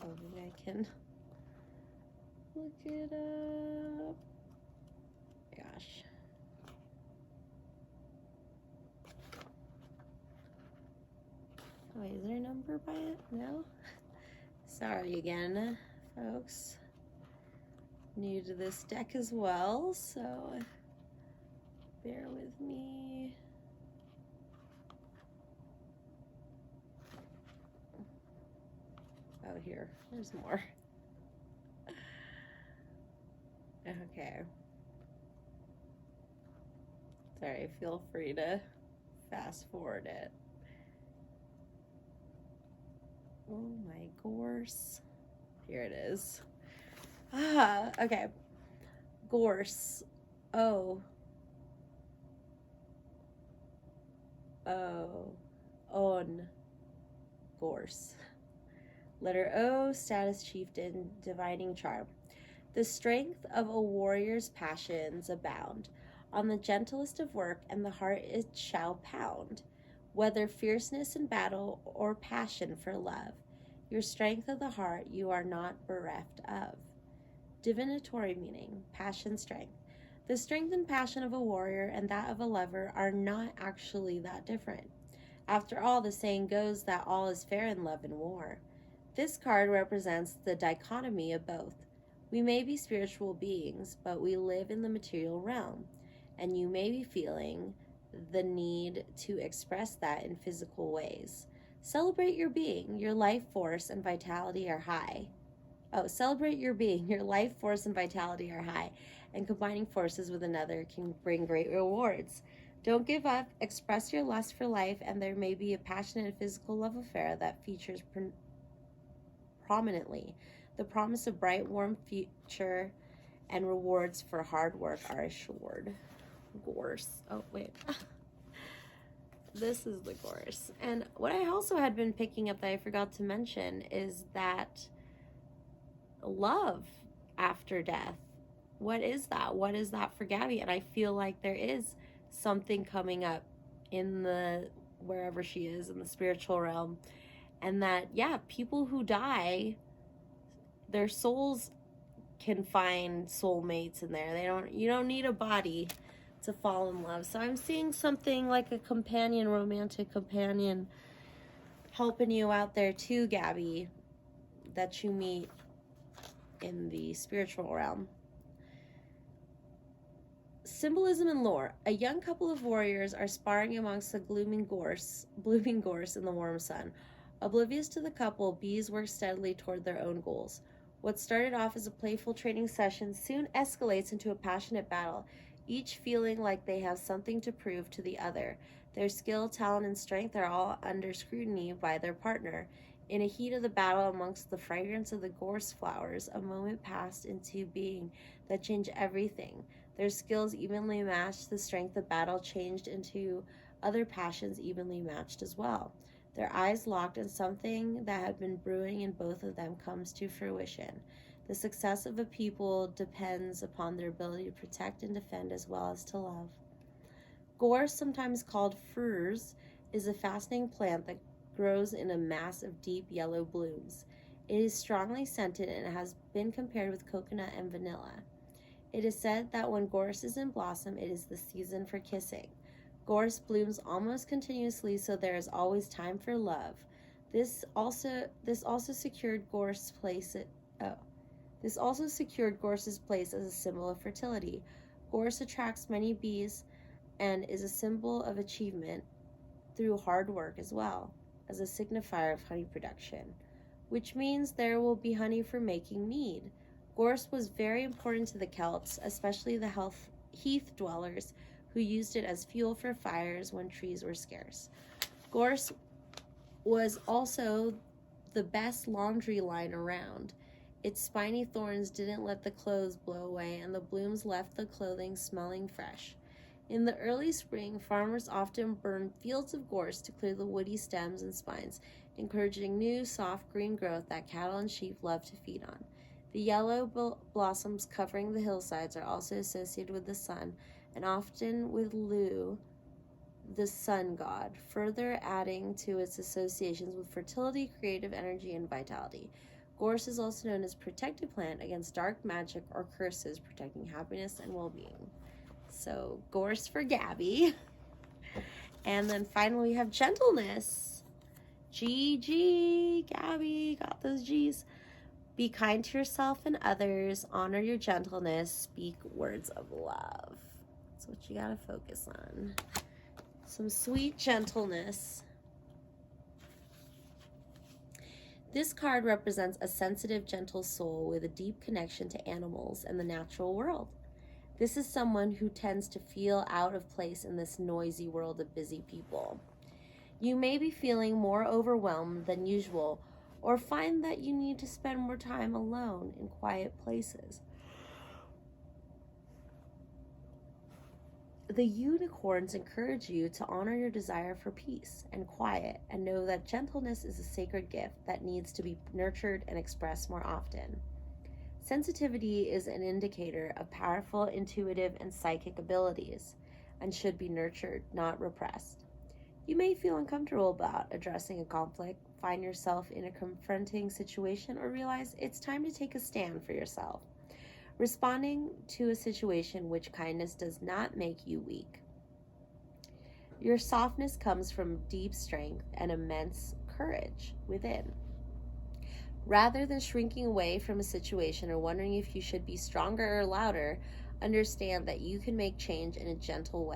Oh, maybe I can look it up. Gosh. Oh, wait, is there a number by it? No? Sorry again, folks. New to this deck as well, so bear with me. Oh, there's more. Okay. Sorry, feel free to fast forward it. Oh my gorse. Here it is. Ah, okay. Gorse. Oh. On. Gorse. Letter O, status chieftain, dividing charm. The strength of a warrior's passions abound. On the gentlest of work, and the heart it shall pound. Whether fierceness in battle or passion for love, your strength of the heart you are not bereft of. Divinatory meaning, passion strength. The strength and passion of a warrior and that of a lover are not actually that different. After all, the saying goes that all is fair in love and war. This card represents the dichotomy of both. We may be spiritual beings, but we live in the material realm, and you may be feeling the need to express that in physical ways. Celebrate your being. Your life force and vitality are high. Celebrate your being. Your life force and vitality are high, and combining forces with another can bring great rewards. Don't give up. Express your lust for life, and there may be a passionate physical love affair that features prominently. The promise of bright, warm future and rewards for hard work are assured. Gorse. Oh, wait. This is the gorse. And what I also had been picking up that I forgot to mention is that love after death. What is that? What is that for Gabby? And I feel like there is something coming up in the, wherever she is, in the spiritual realm. And that, yeah, people who die, their souls can find soulmates in there. You don't need a body to fall in love. So I'm seeing something like a companion, romantic companion, helping you out there too, Gabby, that you meet in the spiritual realm. Symbolism and lore. A young couple of warriors are sparring amongst the blooming gorse in the warm sun. Oblivious to the couple, bees work steadily toward their own goals. What started off as a playful training session soon escalates into a passionate battle, each feeling like they have something to prove to the other. Their skill, talent, and strength are all under scrutiny by their partner. In a heat of the battle amongst the fragrance of the gorse flowers, a moment passed into being that changed everything. Their skills evenly matched, the strength of battle changed into other passions evenly matched as well. Their eyes locked, and something that had been brewing in both of them comes to fruition. The success of a people depends upon their ability to protect and defend as well as to love. Gorse, sometimes called furze, is a fascinating plant that grows in a mass of deep yellow blooms. It is strongly scented and has been compared with coconut and vanilla. It is said that when gorse is in blossom, it is the season for kissing. Gorse blooms almost continuously, so there is always time for love. This also secured Gorse's place as a symbol of fertility. Gorse attracts many bees and is a symbol of achievement through hard work as well, as a signifier of honey production, which means there will be honey for making mead. Gorse was very important to the Celts, especially the heath dwellers, who used it as fuel for fires when trees were scarce. Gorse was also the best laundry line around. Its spiny thorns didn't let the clothes blow away, and the blooms left the clothing smelling fresh. In the early spring, farmers often burned fields of gorse to clear the woody stems and spines, encouraging new, soft green growth that cattle and sheep loved to feed on. The yellow blossoms covering the hillsides are also associated with the sun, and often with Lu, the sun god, further adding to its associations with fertility, creative energy, and vitality. Gorse is also known as protective plant against dark magic or curses, protecting happiness and well-being. So, gorse for Gabby. And then finally we have gentleness. G, Gabby, got those G's. Be kind to yourself and others. Honor your gentleness. Speak words of love. That's what you gotta focus on. Some sweet gentleness. This card represents a sensitive, gentle soul with a deep connection to animals and the natural world. This is someone who tends to feel out of place in this noisy world of busy people. You may be feeling more overwhelmed than usual, or find that you need to spend more time alone in quiet places. The unicorns encourage you to honor your desire for peace and quiet, and know that gentleness is a sacred gift that needs to be nurtured and expressed more often. Sensitivity is an indicator of powerful intuitive and psychic abilities and should be nurtured, not repressed. You may feel uncomfortable about addressing a conflict, find yourself in a confronting situation, or realize it's time to take a stand for yourself. Responding to a situation with kindness does not make you weak. Your softness comes from deep strength and immense courage within. Rather than shrinking away from a situation or wondering if you should be stronger or louder, understand that you can make change in gentle,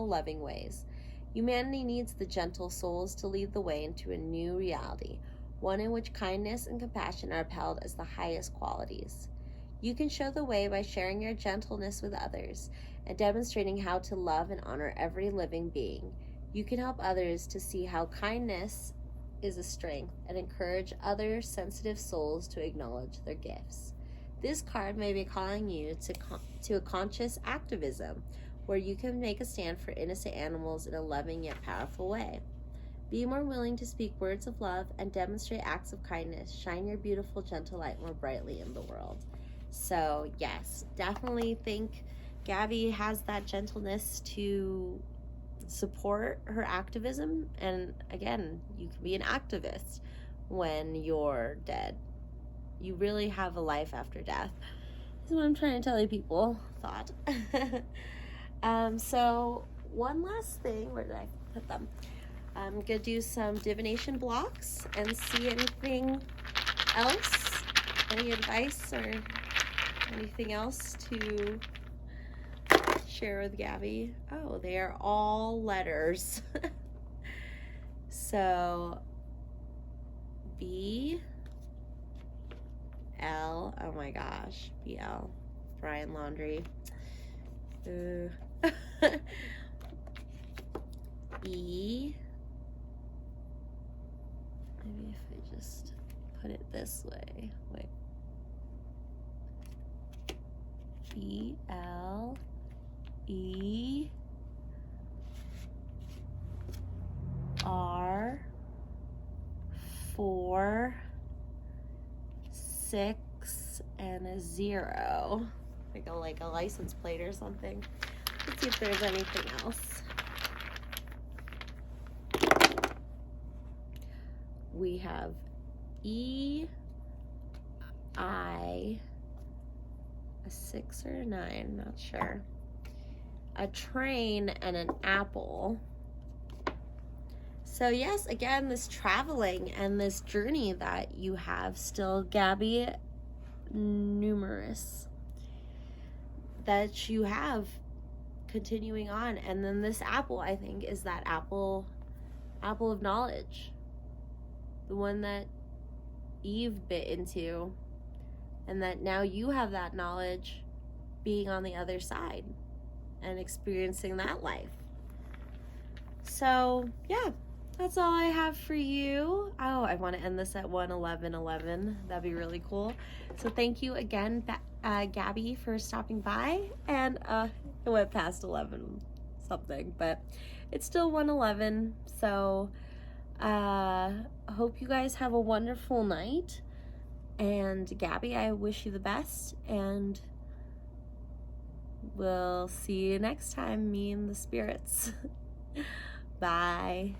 loving ways. Humanity needs the gentle souls to lead the way into a new reality, one in which kindness and compassion are upheld as the highest qualities. You can show the way by sharing your gentleness with others and demonstrating how to love and honor every living being. You can help others to see how kindness is a strength and encourage other sensitive souls to acknowledge their gifts. This card may be calling you to a conscious activism where you can make a stand for innocent animals in a loving yet powerful way. Be more willing to speak words of love and demonstrate acts of kindness. Shine your beautiful, gentle light more brightly in the world. So yes, definitely think Gabby has that gentleness to support her activism. And again, you can be an activist when you're dead. You really have a life after death. This is what I'm trying to tell you people. Thought. So one last thing, where did I put them? I'm gonna do some divination blocks and see anything else, any advice or anything else to share with Gabby. Oh, they are all letters. So B L, oh my gosh, BL, Brian Laundrie. E, maybe if I put it this way. Wait. BLER 4 6 and a 0. Like a license plate or something. Let's see if there's anything else. We have EI, a 6 or a 9, not sure. A train and an apple. So yes, again, this traveling and this journey that you have still, Gabby, numerous, that you have continuing on. And then this apple, I think, is that apple of knowledge, the one that Eve bit into, and that now you have that knowledge being on the other side and experiencing that life. So yeah, that's all I have for you. Oh, I want to end this at 1:11:11. That'd be really cool. So thank you again, Gabby, for stopping by. And it went past 11 something, but it's still 1:11. So hope you guys have a wonderful night. And Gabby, I wish you the best. And we'll see you next time, me and the spirits. Bye.